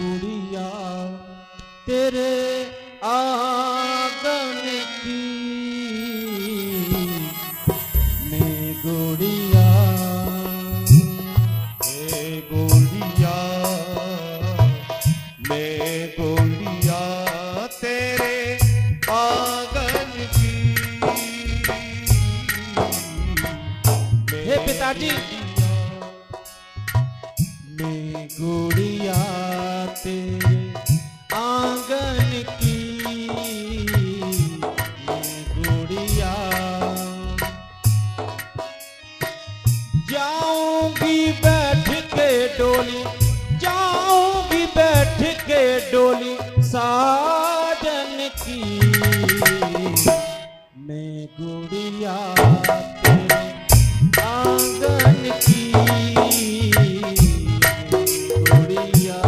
गुड़िया तेरे आंगन की, मैं गुड़िया, मैं गुड़िया, मैं गुड़िया तेरे आंगन की। हे पिताजी, मैं गुड़िया तेरे आंगन की, मैं गुड़िया जाऊंगी बैठ के डोली, जाऊंगी बैठ के डोली साजन की, मैं गुड़िया तेरे आंगन की, गुड़िया।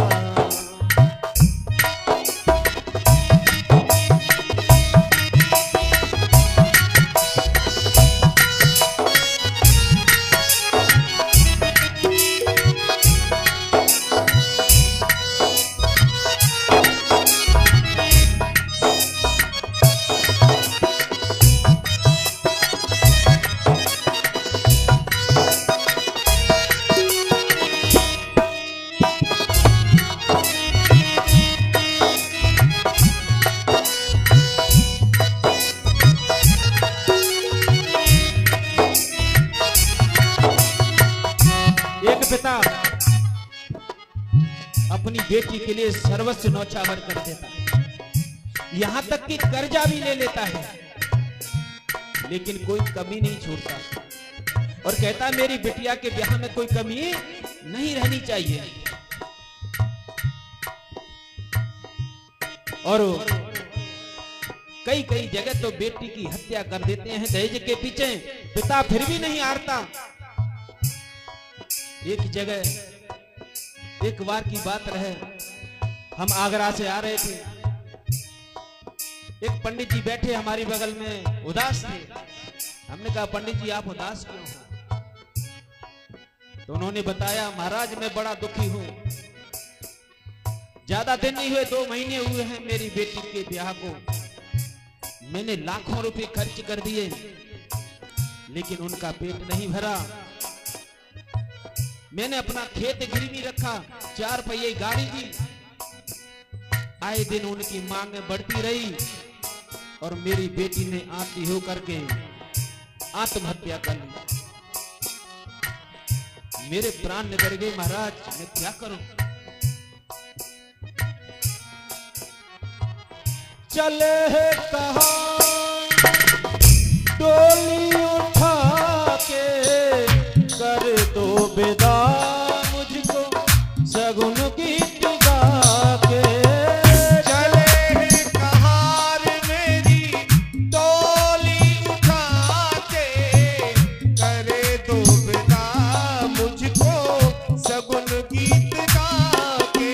एक पिता अपनी बेटी के लिए सर्वस्व न्यौछावर कर देता है, यहां तक कि कर्जा भी ले लेता है, लेकिन कोई कमी नहीं छोड़ता और कहता मेरी बिटिया के ब्याह में कोई कमी नहीं रहनी चाहिए। और कई कई जगह तो बेटी की हत्या कर देते हैं दहेज के पीछे, पिता फिर भी नहीं हारता। एक जगह एक बार की बात रहे, हम आगरा से आ रहे थे, एक पंडित जी बैठे हमारी बगल में उदास थे। हमने कहा पंडित जी आप उदास क्यों हो? तो उन्होंने बताया महाराज मैं बड़ा दुखी हूं, ज्यादा दिन नहीं हुए 2 महीने हुए हैं मेरी बेटी के ब्याह को, मैंने लाखों रुपए खर्च कर दिए लेकिन उनका पेट नहीं भरा। मैंने अपना खेत गिरवी रखा, 4 पहिए गाड़ी दी, आए दिन उनकी मांग बढ़ती रही और मेरी बेटी ने आती हो करके आत्महत्या कर ली। मेरे प्राण निकल गए महाराज, मैं क्या करूं? चले है कहां डोली उठा के, कर दो विदा मुझको सगुन गीत गा के। चले हैं कहार मेरी डोली उठा के, करे दो विदा मुझको सगुन गीत गा के।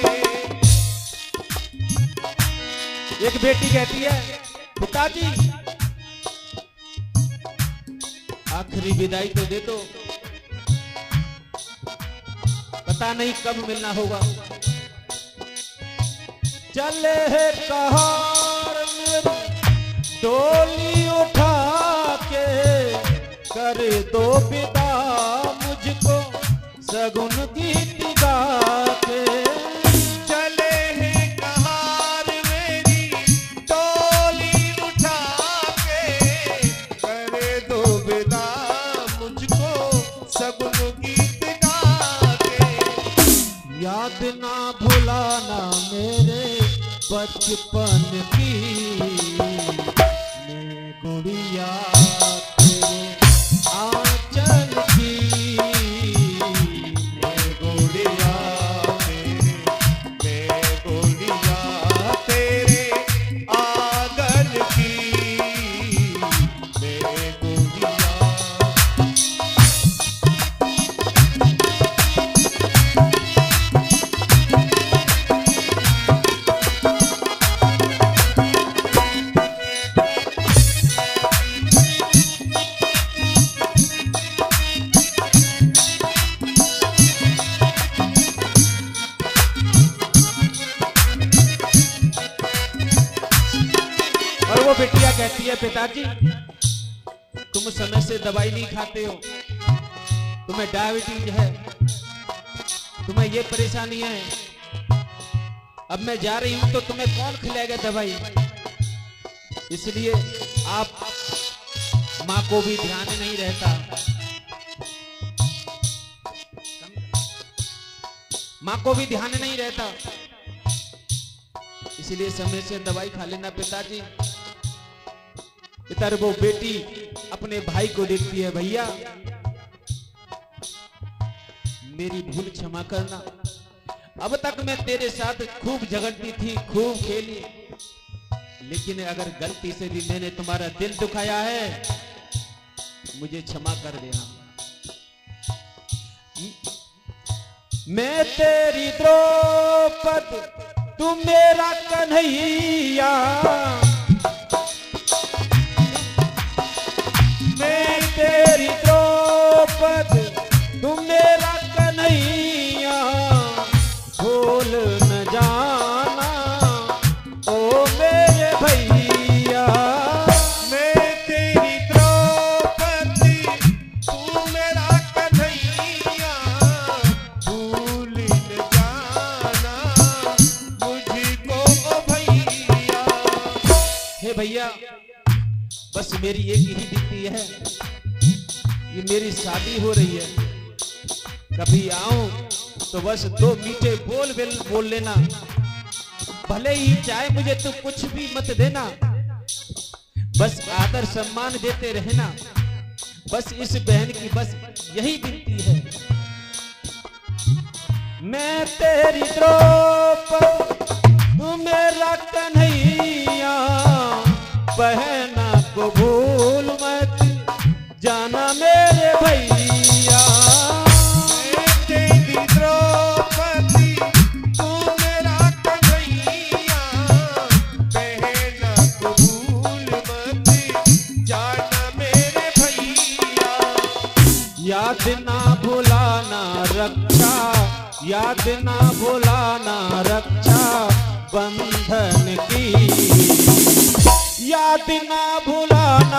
एक बेटी कहती है पिताजी आखिरी विदाई तो दे दो, पता नहीं कब मिलना होगा। चले है कहार मेरी डोली उठा के, कर दो विदा मुझको सगुन गीत गा के। चले हैं कहार मेरी डोली उठा के, करे दो विदा मुझको सगुन गीत गा के। याद ना भुलाना मेरे बचपन की, मैं गुड़िया तेरे आंचल की, मैं गुड़िया तेरे, मैं गुड़िया तेरे आंगन की, मैं गुड़िया। है पिताजी, तुम समय से दवाई नहीं खाते हो, तुम्हें डायबिटीज है, तुम्हें ये परेशानी है। अब मैं जा रही हूं तो तुम्हें कौन खिलाएगा दवाई? इसलिए आप माँ को भी ध्यान नहीं रहता, माँ को भी ध्यान नहीं रहता, इसलिए समय से दवाई खा लेना पिताजी। इधर वो बेटी अपने भाई को देखती है, भैया मेरी भूल क्षमा करना, अब तक मैं तेरे साथ खूब झगड़ती थी, खूब खेली, लेकिन अगर गलती से भी मैंने तुम्हारा दिल दुखाया है, मुझे क्षमा कर देना। मैं तेरी द्रौपदी, तू मेरा कन्हैया, मैं तेरी द्रौपदी, तू मेरा कन्हैया, भूल न जाना ओ मेरे भैया। मैं तेरी द्रौपदी, तू मेरा कन्हैया, भूल न जाना मुझको ओ भैया। हे भैया, बस मेरी एक ही विनती है, ये मेरी शादी हो रही है, कभी आऊं तो बस दो मीठे बोल लेना, भले ही चाहे मुझे तो कुछ भी मत देना, बस आदर सम्मान देते रहना, बस इस बहन की बस यही विनती है। मैं तेरी द्रौपदी, तू मेरा कन्हैया, बहना को भूल मत जाना मेरे भैया। मैं तेरी द्रौपदी, तू मेरा कन्हैया, बहना को भूल मत जाना मेरे भैया। याद ना भुलाना रक्षा, याद ना भुलाना रक्षा बंधन की, याद ना भुलाना